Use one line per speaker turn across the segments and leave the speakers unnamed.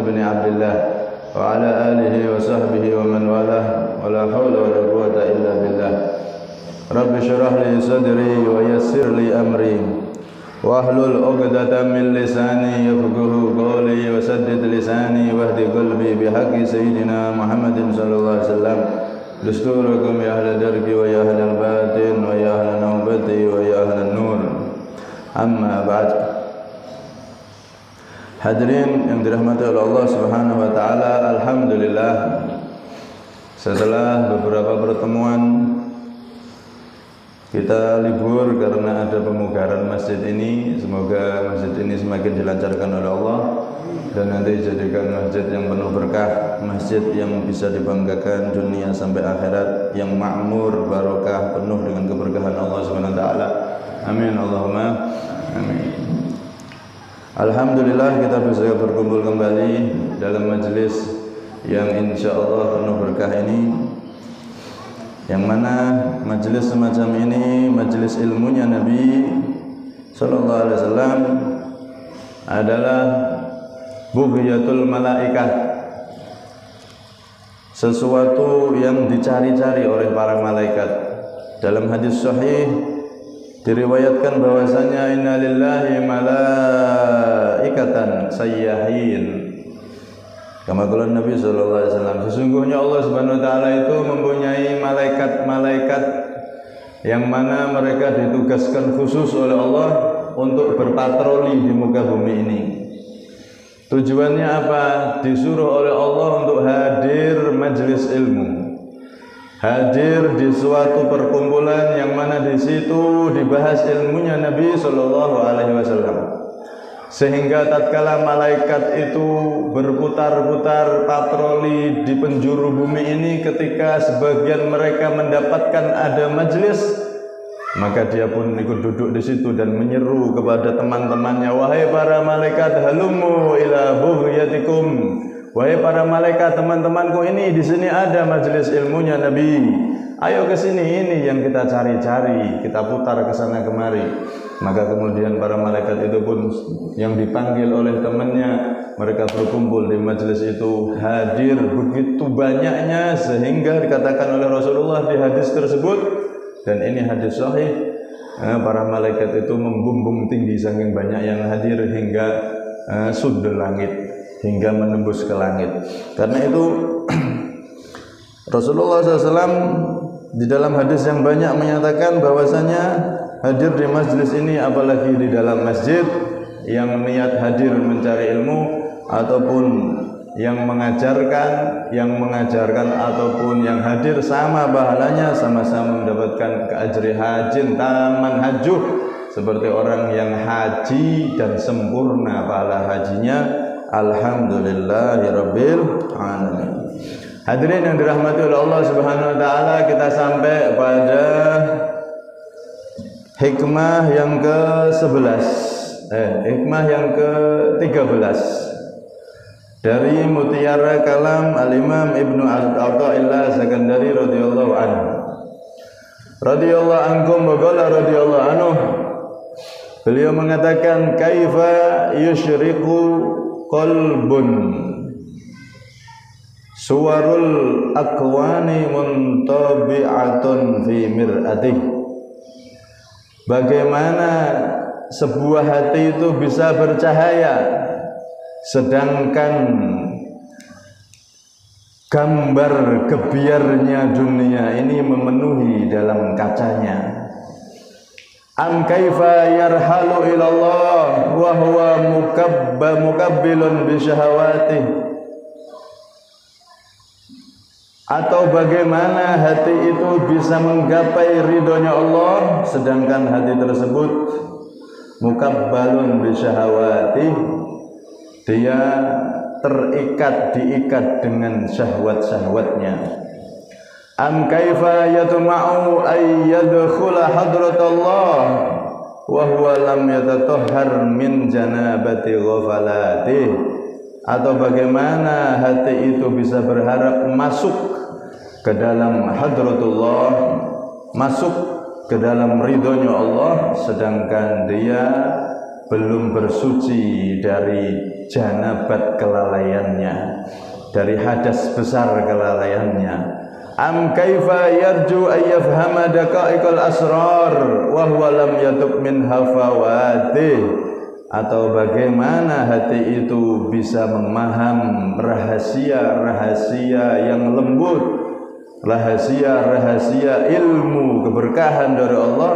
بن عبد الله وعلى آله وصحبه ومن والاه ولا حول ولا قوة إلا بالله رب اشرح لي صدري ويسر لي أمري واحلل عقدة من لساني يفقهوا قولي وسدد لساني واهد قلبي بحق سيدنا محمد صلى الله عليه وسلم دستوركم يا أهل دربي ويا أهل الباطن ويا أهل نوبتي ويا أهل النور أما بعد. Hadirin yang dirahmati oleh Allah Subhanahu wa taala, alhamdulillah setelah beberapa pertemuan kita libur karena ada pemugaran masjid ini. Semoga masjid ini semakin dilancarkan oleh Allah dan nanti dijadikan masjid yang penuh berkah, masjid yang bisa dibanggakan dunia sampai akhirat, yang makmur, barokah, penuh dengan keberkahan Allah Subhanahu wa taala. Amin Allahumma amin. Alhamdulillah kita bisa berkumpul kembali dalam majelis yang insya Allah penuh berkah ini, yang mana majelis semacam ini majelis ilmunya Nabi Sallallahu Alaihi Wasallam adalah bughyatul malaikah, sesuatu yang dicari-cari oleh para malaikat. Dalam hadis sahih diriwayatkan bahwasanya innalillahi malaikatan sayyahin. Kama qala Nabi sallallahu alaihi wasallam, sesungguhnya Allah Subhanahu wa taala itu mempunyai malaikat-malaikat yang mana mereka ditugaskan khusus oleh Allah untuk berpatroli di muka bumi ini. Tujuannya apa? Disuruh oleh Allah untuk hadir majelis ilmu, hadir di suatu perkumpulan yang mana di situ dibahas ilmunya Nabi Sallallahu Alaihi Wasallam, sehingga tatkala malaikat itu berputar-putar patroli di penjuru bumi ini, ketika sebagian mereka mendapatkan ada majelis, maka dia pun ikut duduk di situ dan menyeru kepada teman-temannya, wahai para malaikat, halumu ila bughyatikum. Wahai para malaikat, teman-temanku, ini di sini ada majelis ilmunya Nabi. Ayo ke sini, ini yang kita cari-cari. Kita putar ke sana kemari. Maka kemudian para malaikat itu pun yang dipanggil oleh temannya, mereka berkumpul di majelis itu, hadir begitu banyaknya sehingga dikatakan oleh Rasulullah di hadis tersebut, dan ini hadis sahih, para malaikat itu membumbung tinggi saking banyak yang hadir hingga sudul langit, hingga menembus ke langit. Karena itu Rasulullah SAW di dalam hadis yang banyak menyatakan bahwasanya hadir di majlis ini, apalagi di dalam masjid, yang niat hadir mencari ilmu ataupun yang mengajarkan, ataupun yang hadir, sama pahalanya, sama-sama mendapatkan keajri hajin taman hajuh, seperti orang yang haji dan sempurna pahala hajinya. Alhamdulillahirabbil alamin. Hadirin yang dirahmati oleh Allah Subhanahu wa taala, kita sampai pada hikmah yang ke-11, hikmah yang ke-13 dari mutiara kalam Al-Imam Ibnu Athaillah Sakandari radhiyallahu anhu. Radhiyallahu ankum wa qala radhiyallahu anhu. Beliau mengatakan, kaifa yusyriqu qalbun suwarul akwani muntabi'atun fi mir'atih. Bagaimana sebuah hati itu bisa bercahaya sedangkan gambar gebiarnya dunia ini memenuhi dalam kacanya. Am kaifa yarhalu ilallah wa huwa mukabbilun bi syahawatih. Atau bagaimana hati itu bisa menggapai ridhonya Allah sedangkan hati tersebut mukabbalun bi syahawatih, dia diikat dengan syahwat-syahwatnya. Am kaifa yatma'u ay yadkhula hadratullah wa huwa lam yatatahhar min janabati ghafalati. Atau bagaimana hati itu bisa berharap masuk ke dalam hadratullah, masuk ke dalam ridhonya Allah, sedangkan dia belum bersuci dari janabat kelalaiannya, dari hadas besar kelalaiannya. Am kaifa yarju ayyafhama daqaiqal asrar wa huwa lam yatub min hafawati, atau bagaimana hati itu bisa memaham rahasia-rahasia yang lembut, rahasia-rahasia ilmu keberkahan dari Allah,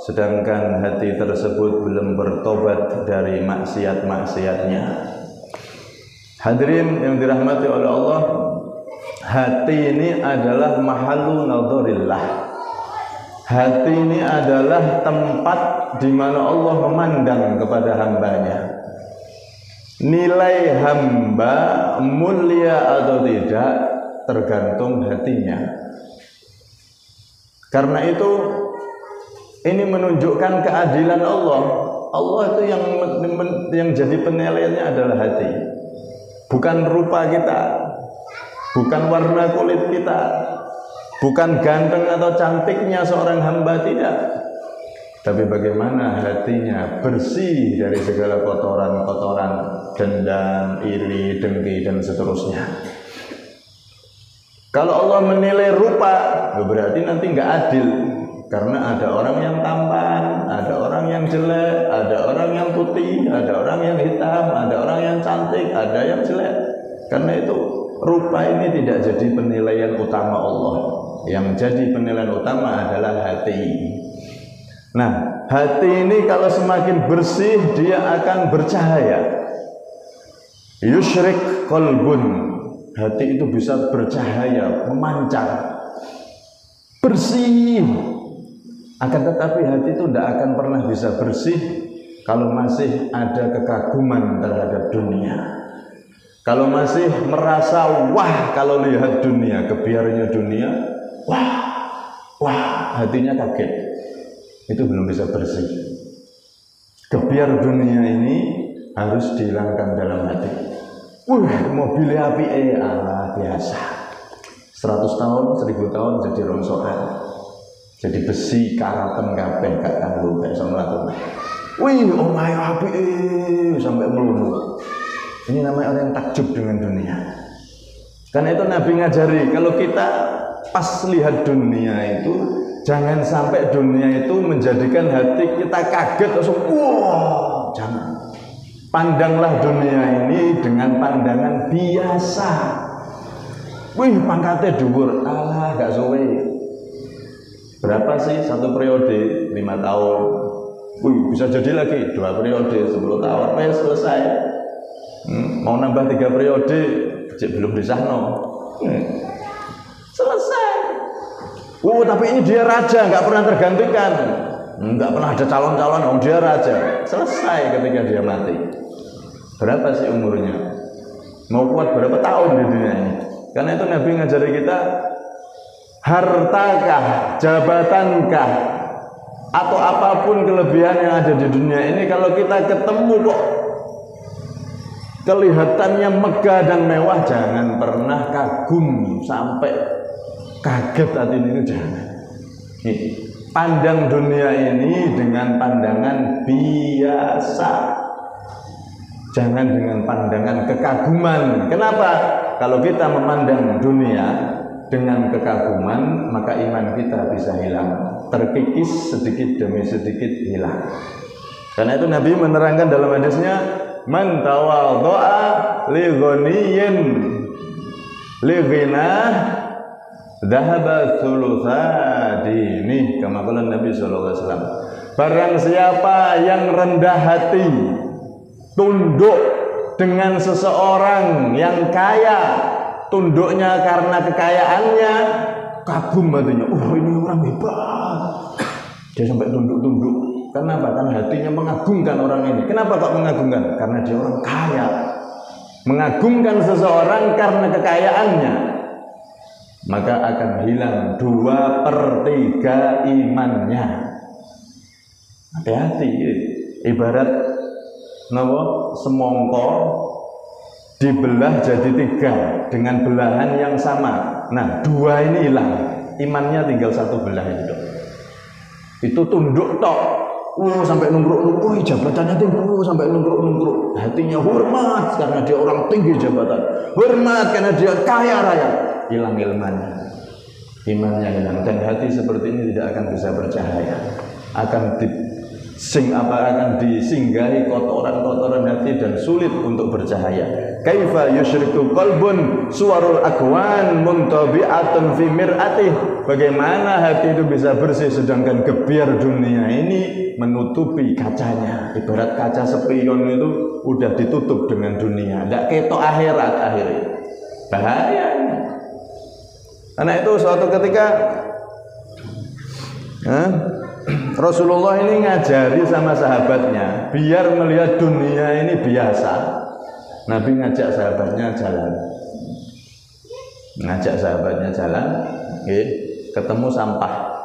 sedangkan hati tersebut belum bertobat dari maksiat-maksiatnya. Hadirin yang dirahmati oleh Allah, hati ini adalah mahallu nadharillah. Hati ini adalah tempat di mana Allah memandang kepada hambanya. Nilai hamba mulia atau tidak tergantung hatinya. Karena itu ini menunjukkan keadilan Allah. Allah itu yang jadi penilaiannya adalah hati. Bukan rupa kita, bukan warna kulit kita, bukan ganteng atau cantiknya seorang hamba, tidak. Tapi bagaimana hatinya bersih dari segala kotoran-kotoran, dendam, iri, dengki, dan seterusnya. Kalau Allah menilai rupa, berarti nanti nggak adil. Karena ada orang yang tampan, ada orang yang jelek, ada orang yang putih, ada orang yang hitam, ada orang yang cantik, ada yang jelek. Karena itu rupa ini tidak jadi penilaian utama Allah. Yang jadi penilaian utama adalah hati. Nah, hati ini kalau semakin bersih, dia akan bercahaya. Yusyrik qalbun. Hati itu bisa bercahaya, memancar, bersih. Akan tetapi hati itu tidak akan pernah bisa bersih kalau masih ada kekaguman terhadap dunia. Kalau masih merasa wah kalau lihat dunia, kebiarnya dunia, wah, hatinya kaget. Itu belum bisa bersih. Kebiar dunia ini harus dihilangkan dalam hati. Mobilnya api biasa. 100 tahun, 1000 tahun jadi rongsokan. Jadi besi karaten kabeh gak kanggo gak iso mlaku. Omahe api sampai melulu. Ini namanya orang yang takjub dengan dunia. Karena itu Nabi ngajari, kalau kita pas lihat dunia itu, jangan sampai dunia itu menjadikan hati kita kaget langsung jangan. Pandanglah dunia ini dengan pandangan biasa. Pangkatnya dhuwur, gak suwe. Berapa sih satu periode? 5 tahun. Bisa jadi lagi 2 periode, 10 tahun, selesai. Mau nambah 3 periode, belum disahno. Selesai. Tapi ini dia raja, nggak pernah tergantikan, nggak pernah ada calon-calon, dia raja. Selesai ketika dia mati. Berapa sih umurnya? Mau kuat berapa tahun di dunia ini? Karena itu Nabi ngajari kita, hartakah, jabatankah, atau apapun kelebihan yang ada di dunia ini, kalau kita ketemu kok kelihatannya megah dan mewah, jangan pernah kagum sampai kaget hati ini, jangan. Pandang dunia ini dengan pandangan biasa, jangan dengan pandangan kekaguman. Kenapa? Kalau kita memandang dunia dengan kekaguman, maka iman kita bisa hilang, terkikis sedikit demi sedikit hilang. Karena itu Nabi menerangkan dalam hadisnya, man tawadha'a li ghaniyyin li ghinah dhahaba thulutsa dini, kama qala Nabi sallallahu alaihi wasallam. Barang siapa yang rendah hati, tunduk dengan seseorang yang kaya, tunduknya karena kekayaannya, kagum hatinya, ini orang hebat, dia sampai tunduk-tunduk. Kenapa? Karena hatinya mengagungkan orang ini. Kenapa kok mengagungkan? Karena dia orang kaya. Mengagungkan seseorang karena kekayaannya, maka akan hilang 2/3 imannya. Hati-hati. Ibarat semongko dibelah jadi 3 dengan belahan yang sama. Nah, 2 ini hilang, imannya tinggal 1 belah itu. Itu tunduk tok. sampai nungkruk-nungkruk, jabatannya tinggi, sampai nungkruk-nungkruk. Hatinya hormat karena dia orang tinggi jabatan, hormat karena dia kaya raya. Hilang ilmunya, imannya hilang, dan hati seperti ini tidak akan bisa bercahaya. Akan disinggahi kotoran-kotoran hati dan sulit untuk bercahaya. Kaifa yusyriku qalbun suwarul akwan muntabi'atun fi mir'atih. Bagaimana hati itu bisa bersih sedangkan gebiar dunia ini menutupi kacanya. Ibarat kaca spion itu udah ditutup dengan dunia, tidak ketok akhirat akhirnya. Bahayanya. Karena itu suatu ketika Rasulullah ini ngajari sama sahabatnya biar melihat dunia ini biasa. Nabi ngajak sahabatnya jalan, ketemu sampah.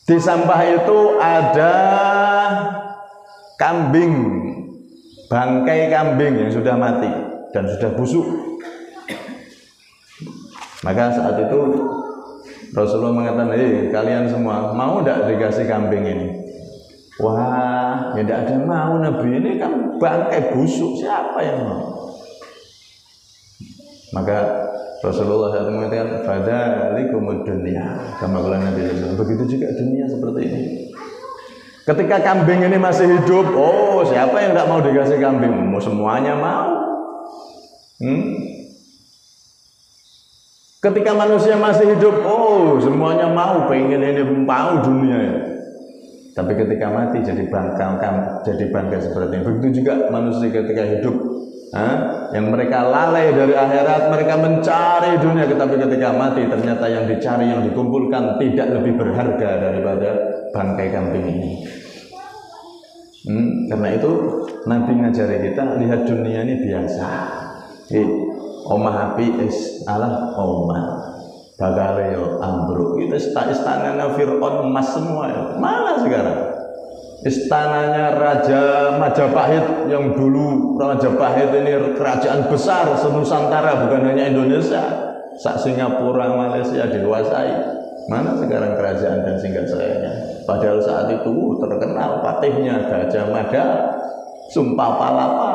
Di sampah itu ada kambing, bangkai kambing yang sudah mati dan sudah busuk. Maka saat itu Rasulullah mengatakan, kalian semua mau tidak dikasih kambing ini? Wah, ya tidak ada mau Nabi, ini kan bangkai busuk, siapa yang mau? Maka Rasulullah SAW mengatakan, fadzalikumud dunya, kama qala Nabi SAW. Begitu juga dunia seperti ini. Ketika kambing ini masih hidup, siapa yang tidak mau dikasih kambing? Semuanya mau. Ketika manusia masih hidup, semuanya mau, pengen ini, mau dunia ya. Tapi ketika mati jadi bangkai seperti ini. Begitu juga manusia ketika hidup, yang mereka lalai dari akhirat, mereka mencari dunia, tapi ketika mati ternyata yang dicari, yang dikumpulkan tidak lebih berharga daripada bangkai kambing ini. Karena itu Nabi ngajari kita lihat dunia ini biasa. Omah api omah bagale yo ambruk. Itu istananya Fir'aun emas semua ya. Mana sekarang? Istananya Raja Majapahit yang dulu Majapahit ini kerajaan besar senusantara, bukan hanya Indonesia, sak Singapura, Malaysia dikuasai. Mana sekarang kerajaan dan singgasananya? Padahal saat itu terkenal patihnya Gajah Mada, Sumpah Palapa.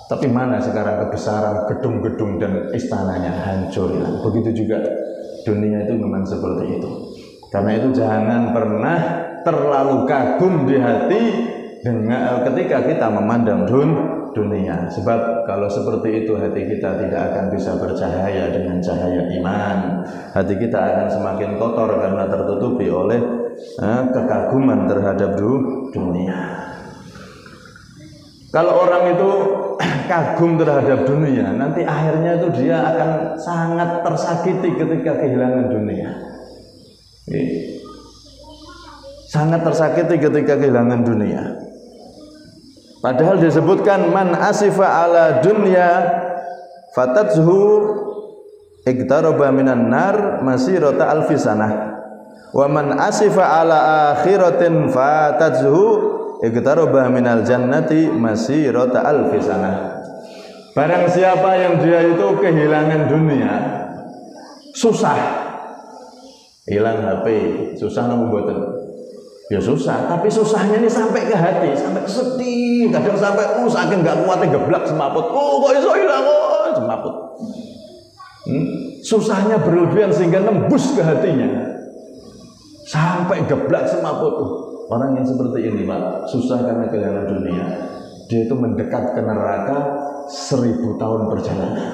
Tapi mana sekarang kebesaran gedung-gedung dan istananya hancur. Begitu juga dunia itu memang seperti itu. Karena itu jangan pernah terlalu kagum di hati dengan ketika kita memandang dunia. Sebab kalau seperti itu hati kita tidak akan bisa bercahaya dengan cahaya iman. Hati kita akan semakin kotor karena tertutupi oleh kekaguman terhadap dunia. Kalau orang itu kagum terhadap dunia, nanti akhirnya itu dia akan sangat tersakiti ketika kehilangan dunia. Sangat tersakiti ketika kehilangan dunia. Padahal disebutkan man asifa ala dunya fatathu iktaraba minan nar masirata alfisanah. Wa man asifa ala akhiratin fatathu iktaraba minal jannati masirata alfisanah. Barang siapa yang dia itu kehilangan dunia, susah, hilang HP, susah namun buatan, ya susah. Tapi susahnya ini sampai ke hati, sampai sedih, kadang sampai saking nggak kuatnya geblak semaput. Kok iso hilang semaput. Susahnya berlebihan sehingga nembus ke hatinya, sampai geblak semaput. Orang yang seperti ini, Pak, susah karena kehilangan dunia. Dia itu mendekat ke neraka 1000 tahun perjalanan.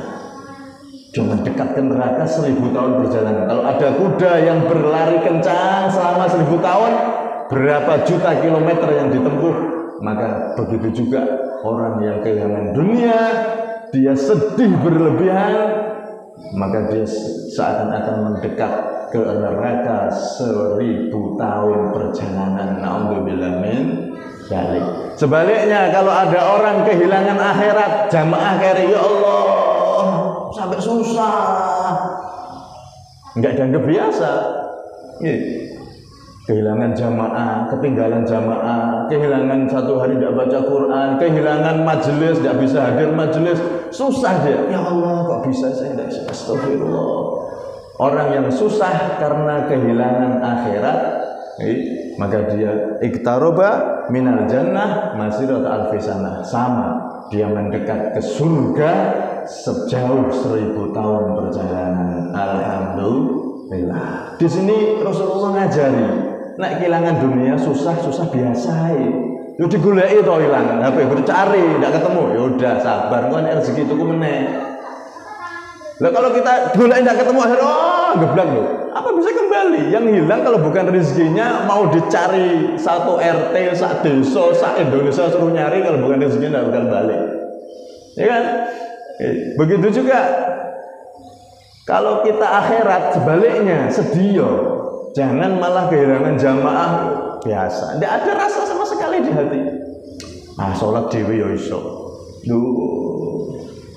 Dia mendekat ke neraka 1000 tahun perjalanan. Kalau ada kuda yang berlari kencang selama 1000 tahun, berapa juta kilometer yang ditempuh? Maka begitu juga orang yang kehilangan dunia, dia sedih berlebihan, maka dia seakan-akan mendekat ke neraka 1000 tahun perjalanan. Na'udzubillah min dzalik. Sebaliknya kalau ada orang kehilangan akhirat, jamaah kari, ya Allah, sampai susah, enggak dianggap biasa. Kehilangan jamaah, ketinggalan jamaah, kehilangan satu hari tidak baca Quran, kehilangan majelis, tidak bisa hadir majelis, susah dia. Ya Allah, kok bisa saya tidak bisa? Astagfirullah. Orang yang susah karena kehilangan akhirat maka dia iktaroba minal jannah masirat alfisana, sama dia mendekat ke surga sejauh 1000 tahun perjalanan. Alhamdulillah. Di sini Rasulullah ngajari, nek kehilangan dunia susah biasa. Yo digoleki to ilang, HP cari ndak ketemu, ya udah sabar, kan rezeki itu ku meneh. Lah kalau kita golek ndak ketemu akhirnya geblak lho. Apa bisa kembali? Yang hilang kalau bukan rezekinya mau dicari satu RT, sak desa, sak Indonesia suruh nyari, kalau bukan rezekinya ndak akan balik. Ya kan? Begitu juga kalau kita akhirat sebaliknya sedih yo. Jangan malah kehilangan jamaah biasa. Tidak ada rasa sama sekali di hati. Sholat dewi yo iso.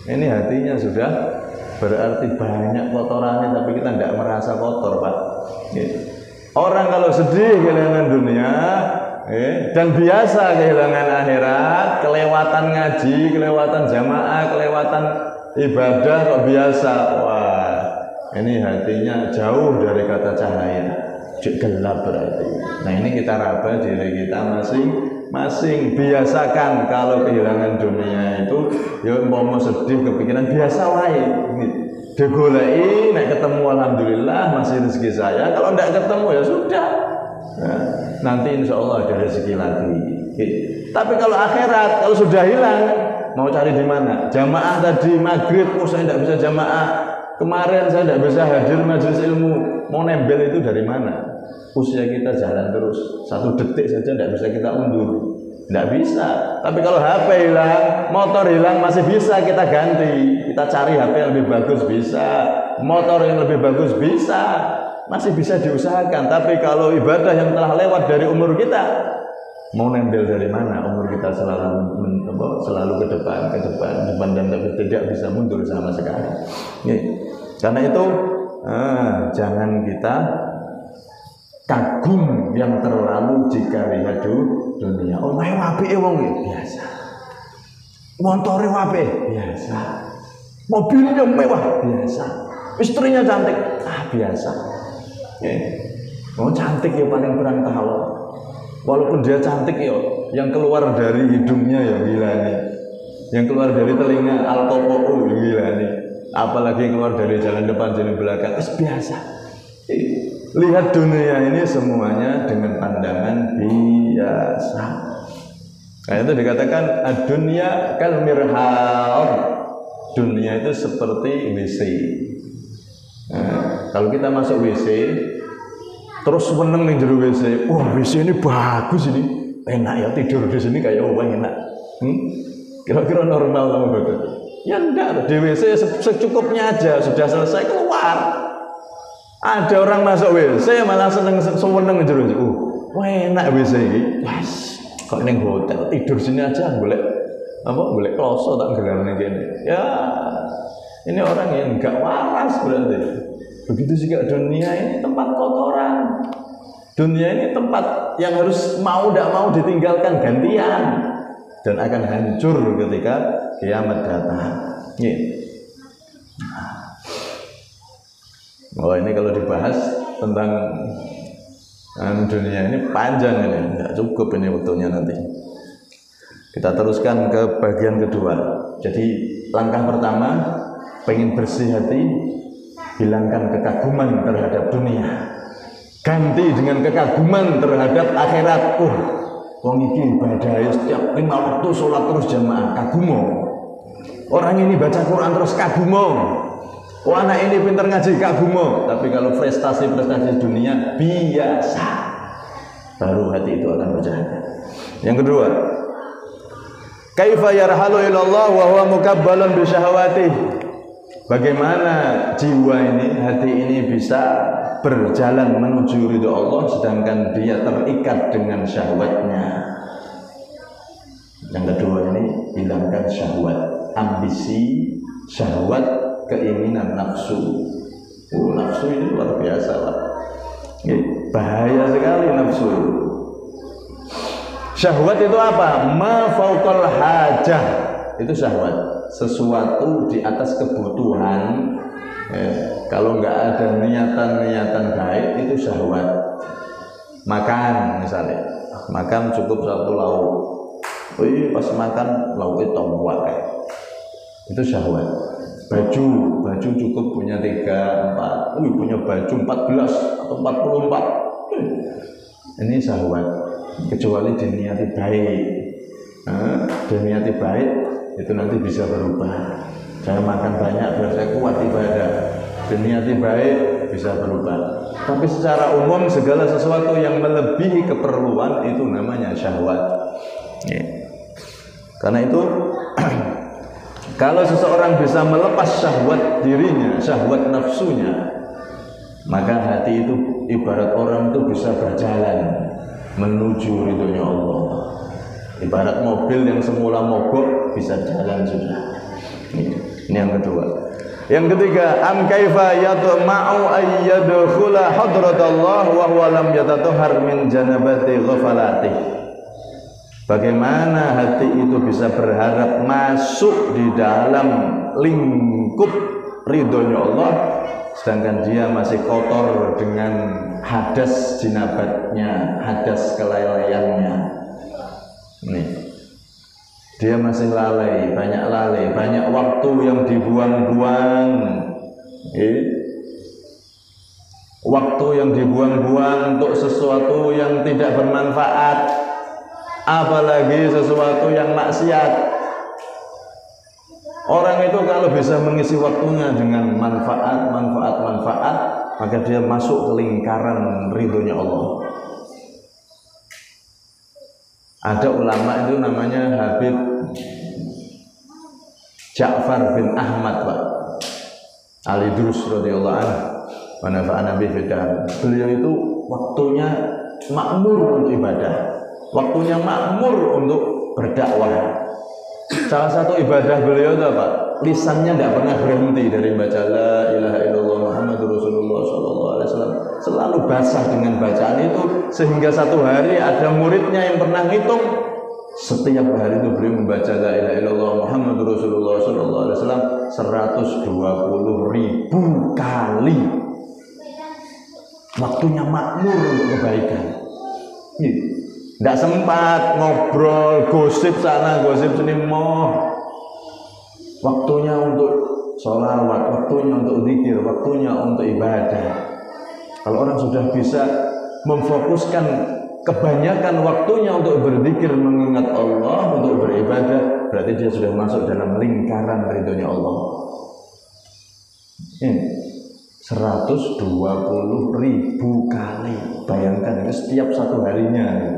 Ini hatinya sudah berarti banyak kotorannya, tapi kita tidak merasa kotor, Pak. Orang kalau sedih kehilangan dunia dan biasa kehilangan akhirat, kelewatan ngaji, kelewatan jamaah, kelewatan ibadah kok biasa. Wah, ini hatinya jauh dari kata cahaya, gelap berarti. Nah, ini kita raba diri kita masing-masing. Biasakan kalau kehilangan dunia itu ya umpama sedih kepikiran biasa wae. Digoleki nek ketemu alhamdulillah masih rezeki saya, kalau enggak ketemu ya sudah. Nah, nanti insya Allah ada rezeki lagi. Tapi kalau akhirat, kalau sudah hilang, mau cari di mana? Jamaah tadi maghrib, saya tidak bisa jamaah. Kemarin saya tidak bisa hadir majelis ilmu. Mau nembel itu dari mana? Usia kita jalan terus, 1 detik saja tidak bisa kita undur. Tidak bisa. Tapi kalau HP hilang, motor hilang, masih bisa kita ganti. Kita cari HP yang lebih bagus bisa, motor yang lebih bagus bisa, masih bisa diusahakan. Tapi kalau ibadah yang telah lewat dari umur kita, mau nempel dari mana? Umur kita selalu ke depan dan tidak bisa mundur sama sekali. Karena itu jangan kita kagum yang terlalu jika lihat dunia. Oh, mewah apike wong biasa. Montore apik biasa. Mobilnya mewah biasa. Istrinya cantik biasa. Mau cantik ya paling kurang tahu. Walaupun dia cantik ya, yang keluar dari hidungnya ya gila nih. Yang keluar dari telinga alkohol gila nih. Apalagi keluar dari jalan depan jalan belakang biasa. Lihat dunia ini semuanya dengan pandangan biasa. Nah, itu dikatakan dunia kal mirhal. Dunia itu seperti WC. Nah, kalau kita masuk WC, terus seneng nih jero WC. Wah, WC ini bagus ini. Enak ya tidur di sini kayak enak. Kira-kira normal kamu betul? Ya enggak, di WC secukupnya aja, sudah selesai keluar. Ada orang masuk WC malah seneng jero. Wah, enak WC ini. Pas kok ning hotel tidur sini aja boleh kloso tak gelarane kene. Ya, ini orang yang enggak waras berarti. Begitu juga dunia ini tempat kotoran. Dunia ini tempat yang harus mau tidak mau ditinggalkan gantian dan akan hancur ketika kiamat datang. Oh, ini kalau dibahas tentang dunia ini panjang ini, tidak cukup ini waktunya nanti. Kita teruskan ke bagian kedua. Jadi langkah pertama, pengen bersih hati, hilangkan kekaguman terhadap dunia, ganti dengan kekaguman terhadap akhirat. Wong iki ibadah setiap 5 waktu sholat terus jamaah, kagumo. Orang ini baca Quran terus kagumo. Anak ini pintar ngaji kagumo. Tapi kalau prestasi dunia biasa, baru hati itu akan berjalan. Yang kedua, kaifa yarhalu ilallah wa huwa mukabbalun bi syahawati. Bagaimana jiwa ini, hati ini bisa berjalan menuju ridho Allah sedangkan dia terikat dengan syahwatnya. Yang kedua ini, hilangkan syahwat, ambisi, syahwat, keinginan nafsu. Nafsu ini luar biasa, Pak. Bahaya sekali nafsu. Syahwat itu apa? Ma fauqal hajah. Itu syahwat. Sesuatu di atas kebutuhan. Kalau nggak ada niatan baik itu syahwat. Makan misalnya, makan cukup satu lauk. Wih, pas makan lauknya tombak itu syahwat. Baju cukup punya 3, 4. Punya baju 14 atau 44. Ini syahwat. Kecuali diniati baik. Diniati baik itu nanti bisa berubah. Saya makan banyak biar saya kuat ibadah. Diniati baik bisa berubah. Tapi secara umum segala sesuatu yang melebihi keperluan itu namanya syahwat. Karena itu kalau seseorang bisa melepas syahwat dirinya, syahwat nafsunya, maka hati itu ibarat orang itu bisa berjalan menuju ridhonya Allah. Ibarat mobil yang semula mogok bisa jalan sudah. Ini yang kedua. Yang ketiga, am kaifa yatma'u ayyadkhula hadratallah wa huwa lam yatatahhar min janabati ghafalati. Bagaimana hati itu bisa berharap masuk di dalam lingkup ridhonya Allah sedangkan dia masih kotor dengan hadas jinabatnya, hadas kelalaiannya. Nih. Dia masih lalai, banyak waktu yang dibuang-buang. Waktu yang dibuang-buang untuk sesuatu yang tidak bermanfaat, apalagi sesuatu yang maksiat. Orang itu kalau bisa mengisi waktunya dengan manfaat, maka dia masuk ke lingkaran ridhonya Allah. Ada ulama itu namanya Habib Ja'far bin Ahmad, Pak Al-Idrus radhiyallahu anhu wa nafa'ana bihi fid dar. Beliau itu waktunya makmur untuk ibadah, waktunya makmur untuk berdakwah. Salah satu ibadah beliau itu apa? Lisannya tidak pernah berhenti dari baca la ilaha illallah Muhammadur Rasulullah sallallahu alaihi wasallam. Selalu basah dengan bacaan itu sehingga satu hari ada muridnya yang pernah ngitung setiap hari itu beliau membaca la ilaha illallah Muhammadur Rasulullah sallallahu alaihi wasallam 120.000 kali. Waktunya makmur untuk kebaikan. Tidak sempat ngobrol, gosip sana, gosip sini, waktunya untuk sholawat, waktunya untuk zikir, waktunya untuk ibadah. Kalau orang sudah bisa memfokuskan kebanyakan waktunya untuk berzikir, mengingat Allah, untuk beribadah, berarti dia sudah masuk dalam lingkaran ridhonya Allah. 120.000 kali, bayangkan setiap satu harinya.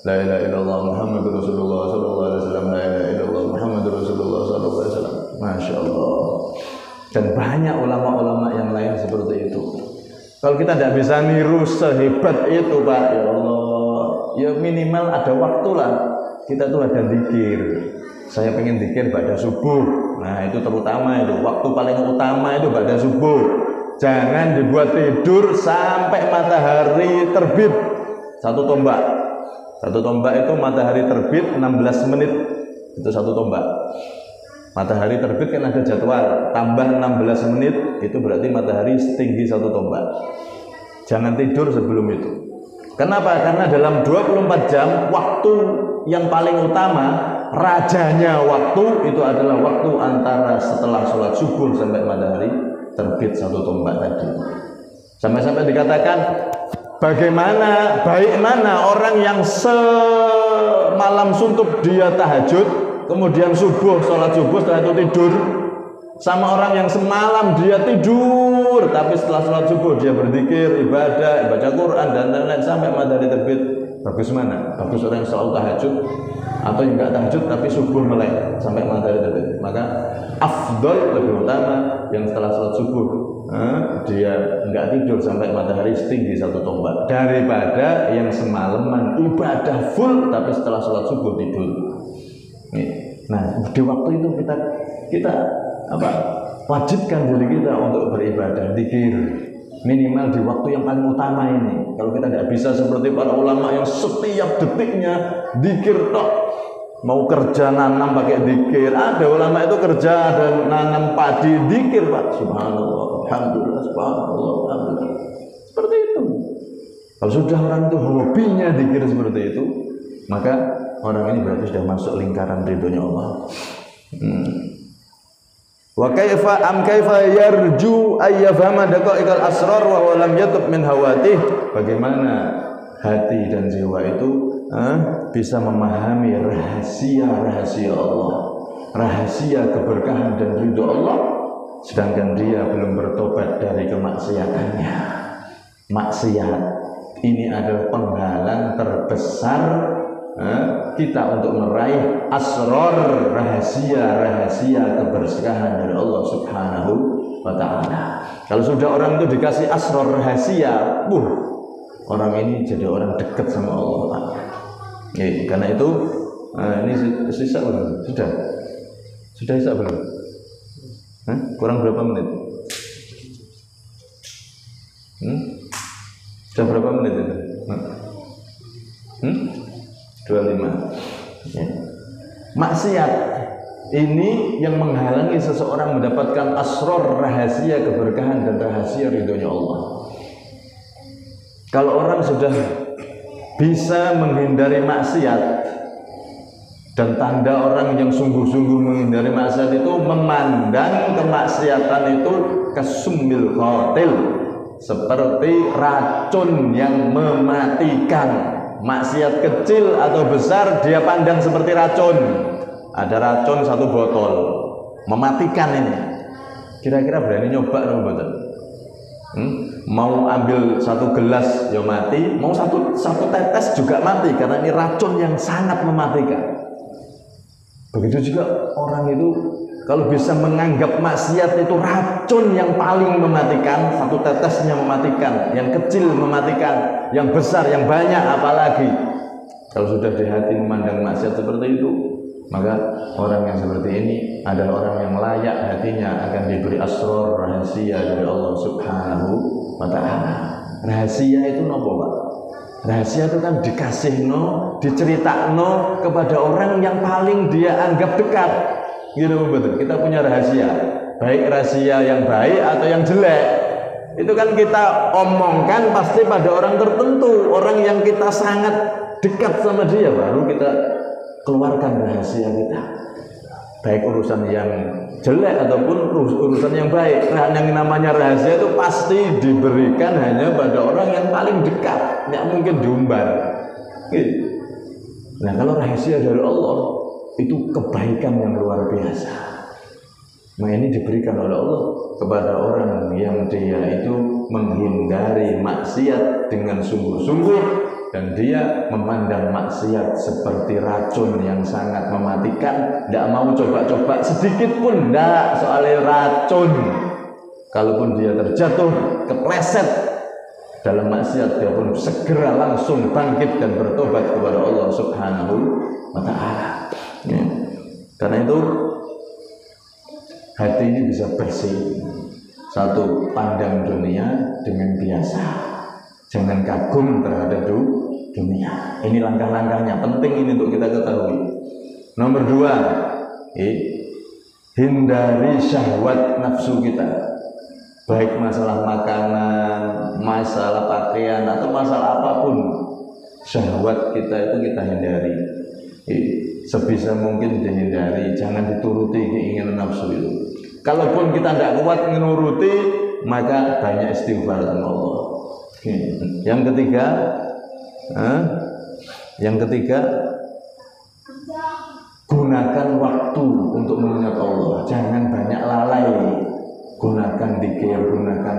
La ilaha illallah Muhammadur Rasulullah sallallahu alaihi wasallam, la ilaha illallah Muhammadur Rasulullah sallallahu alaihi wasallam. Masya Allah. Dan banyak ulama-ulama yang lain seperti itu. Kalau kita tidak bisa niru sehebat itu, Pak, ya Allah, ya minimal ada waktu lah. Kita tuh ada zikir. Saya pengen zikir pada subuh. Nah, itu terutama itu. Waktu paling utama itu pada subuh. Jangan dibuat tidur sampai matahari terbit. Satu tombak. Satu tombak itu matahari terbit 16 menit. Itu satu tombak. Matahari terbit kan ada jadwal, tambah 16 menit itu berarti matahari setinggi satu tombak. Jangan tidur sebelum itu. Kenapa? Karena dalam 24 jam waktu yang paling utama, rajanya waktu itu adalah waktu antara setelah sholat subuh sampai matahari terbit satu tombak tadi. Sampai-sampai dikatakan bagaimana, baik mana orang yang semalam suntuk dia tahajud, kemudian subuh, sholat subuh, setelah itu tidur, sama orang yang semalam dia tidur, tapi setelah sholat subuh dia berzikir, ibadah, baca Quran dan lain-lain sampai matahari terbit. Bagus mana? Bagus orang yang selalu tahajud atau yang enggak tahajud tapi subuh melek sampai matahari terbit. Maka afdol, lebih utama yang setelah sholat subuh dia enggak tidur sampai matahari setinggi satu tombak daripada yang semalaman ibadah full tapi setelah sholat subuh tidur. Nah, di waktu itu kita wajibkan diri kita untuk beribadah, zikir minimal di waktu yang paling utama ini. Kalau kita tidak bisa seperti para ulama yang setiap detiknya zikir tok, mau kerja nanam pakai zikir. Ada ulama itu kerja dan nanam padi zikir, Pak. Subhanallah, alhamdulillah, subhanallah, alhamdulillah. Seperti itu. Kalau sudah orang itu hobinya zikir seperti itu, maka orang ini berarti sudah masuk lingkaran ridhonya Allah. Wa kaifa yarju ayyafhama daqaiqal asrar wa huwa lam yatub min hawatih. Bagaimana hati dan jiwa itu bisa memahami rahasia-rahasia Allah, rahasia keberkahan dan ridho Allah, sedangkan dia belum bertobat dari kemaksiatannya. Maksiat ini adalah penghalang terbesar kita untuk meraih asrar, rahasia-rahasia keberkahan dari Allah Subhanahu wa ta'ala. Kalau sudah orang itu dikasih asrar rahasia, orang ini jadi orang dekat sama Allah. Karena itu ini sisa belum? Sudah sisa belum? Kurang berapa menit? Sudah berapa menit itu? 25. Maksiat ini yang menghalangi seseorang mendapatkan asrar, rahasia keberkahan dan rahasia ridhonya Allah. Kalau orang sudah bisa menghindari maksiat, dan tanda orang yang sungguh-sungguh menghindari maksiat itu memandang kemaksiatan itu kasumil qatil, seperti racun yang mematikan. Maksiat kecil atau besar dia pandang seperti racun. Ada racun 1 botol, mematikan ini. Kira-kira berani nyoba dong betul? Mau ambil 1 gelas ya mati, mau satu tetes juga mati, karena ini racun yang sangat mematikan. Begitu juga orang itu kalau bisa menganggap maksiat itu racun yang paling mematikan, 1 tetesnya mematikan, yang kecil mematikan, yang besar, yang banyak apalagi. Kalau sudah di hati memandang maksiat seperti itu, maka orang yang seperti ini adalah orang yang layak hatinya akan diberi asrar, rahasia dari Allah Subhanahu wa ta'ala. Rahasia itu apa, Pak? Rahasia itu kan dikasihno, diceritakno kepada orang yang paling dia anggap dekat. Gitu betul. Kita punya rahasia, baik rahasia yang baik atau yang jelek. Itu kan kita omongkan pasti pada orang tertentu, orang yang kita sangat dekat sama dia, baru kita keluarkan rahasia kita. Baik urusan yang jelek ataupun urusan yang baik. Yang namanya rahasia itu pasti diberikan hanya pada orang yang paling dekat, tidak mungkin diumbar. Nah, kalau rahasia dari Allah itu kebaikan yang luar biasa. Nah, ini diberikan oleh Allah kepada orang yang dia itu menghindari maksiat dengan sungguh-sungguh, dan dia memandang maksiat seperti racun yang sangat mematikan, tidak mau coba-coba sedikit pun, tidak, soalnya racun. Kalaupun dia terjatuh, kepleset dalam maksiat, dia pun segera langsung bangkit dan bertobat kepada Allah Subhanahu wa ta'ala. Ya. Karena itu hati ini bisa bersih. 1, pandang dunia dengan biasa, jangan kagum terhadap dunia. Ini langkah-langkahnya, penting ini untuk kita ketahui. Nomor 2, hindari syahwat nafsu kita, baik masalah makanan, masalah pakaian, atau masalah apapun. Syahwat kita itu kita hindari. Sebisa mungkin dihindari, jangan dituruti keinginan nafsu itu. Kalaupun kita tidak kuat menuruti, maka banyak istighfar sama Allah. Yang ketiga, gunakan waktu untuk mengingat Allah. Jangan banyak lalai. Gunakan dzikir, gunakan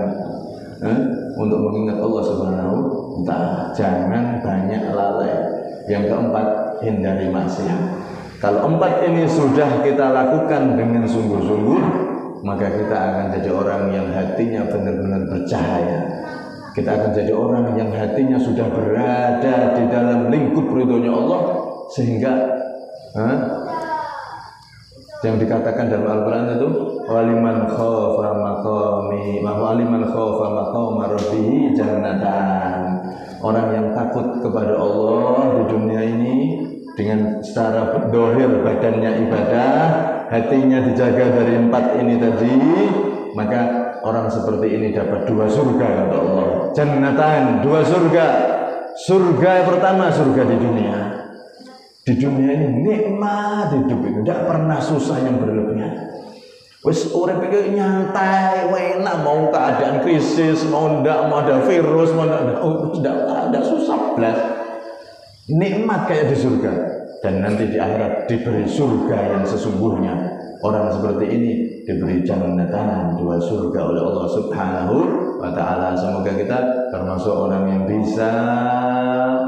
untuk mengingat Allah Subhanahu wa ta'ala. Jangan banyak lalai. Yang keempat, hindari maksiat. Kalau 4 ini sudah kita lakukan dengan sungguh-sungguh, maka kita akan jadi orang yang hatinya benar-benar bercahaya. Kita akan jadi orang yang hatinya sudah berada di dalam lingkup ridhonya Allah, sehingga yang dikatakan dalam Al-Quran itu waliman khafa maqama rabbih jannatan. Orang yang takut kepada Allah di dunia ini dengan secara dohir badannya ibadah, hatinya dijaga dari 4 ini tadi, maka orang seperti ini dapat 2 surga kata Allah. Jannatan, 2 surga. Surga pertama, surga di dunia. Di dunia ini nikmat hidup itu, tidak pernah susah yang berlebihan. Wes urip iki nyantai, enak, mau keadaan krisis, mau ndak, mau ada virus, mau ndak ada susah blas. Nikmat kayak di surga. Dan nanti di akhirat diberi surga yang sesungguhnya. Orang seperti ini diberi jannatan, dua surga oleh Allah Subhanahu wa taala. Semoga kita termasuk orang yang bisa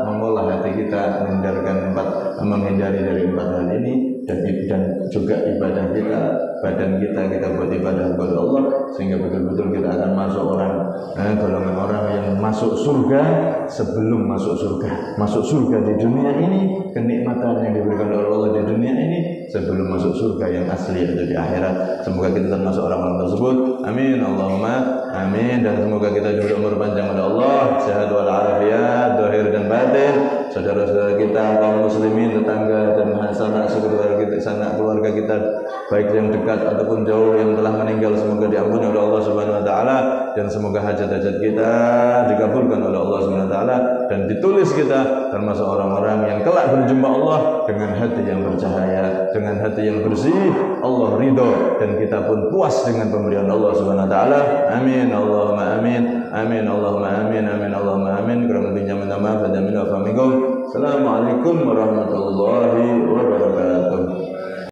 mengolah hati kita menghindari dari empat hal ini, dan juga ibadah kita, badan kita buat ibadah kepada Allah, sehingga betul-betul kita akan masuk golongan orang yang masuk surga sebelum masuk surga. Masuk surga di dunia ini, kenikmatan yang diberikan oleh Allah di dunia ini sebelum masuk surga yang asli yaitu di akhirat. Semoga kita termasuk orang-orang tersebut. Amin Allahumma amin. Dan semoga kita juga umur panjang oleh Allah, sehat walafiat zahir dan batin. Saudara-saudara kita kaum muslimin, tetangga dan sanak keluarga kita baik yang dekat ataupun jauh yang telah meninggal, semoga diampuni oleh Allah Subhanahu wa taala, dan semoga hajat-hajat kita dikabulkan oleh Allah Subhanahu wa taala, dan ditulis kita termasuk orang-orang yang kelak berjumpa Allah dengan hati yang bercahaya, dengan hati yang bersih. Allah ridho dan kita pun puas dengan pemberian Allah Subhanahu wa taala. Amin Allahumma amin. Amin Allahumma amin. Amin Allahumma amin. Kurang lebihnya minta maaf dan minta pamit. Assalamualaikum warahmatullahi wabarakatuh.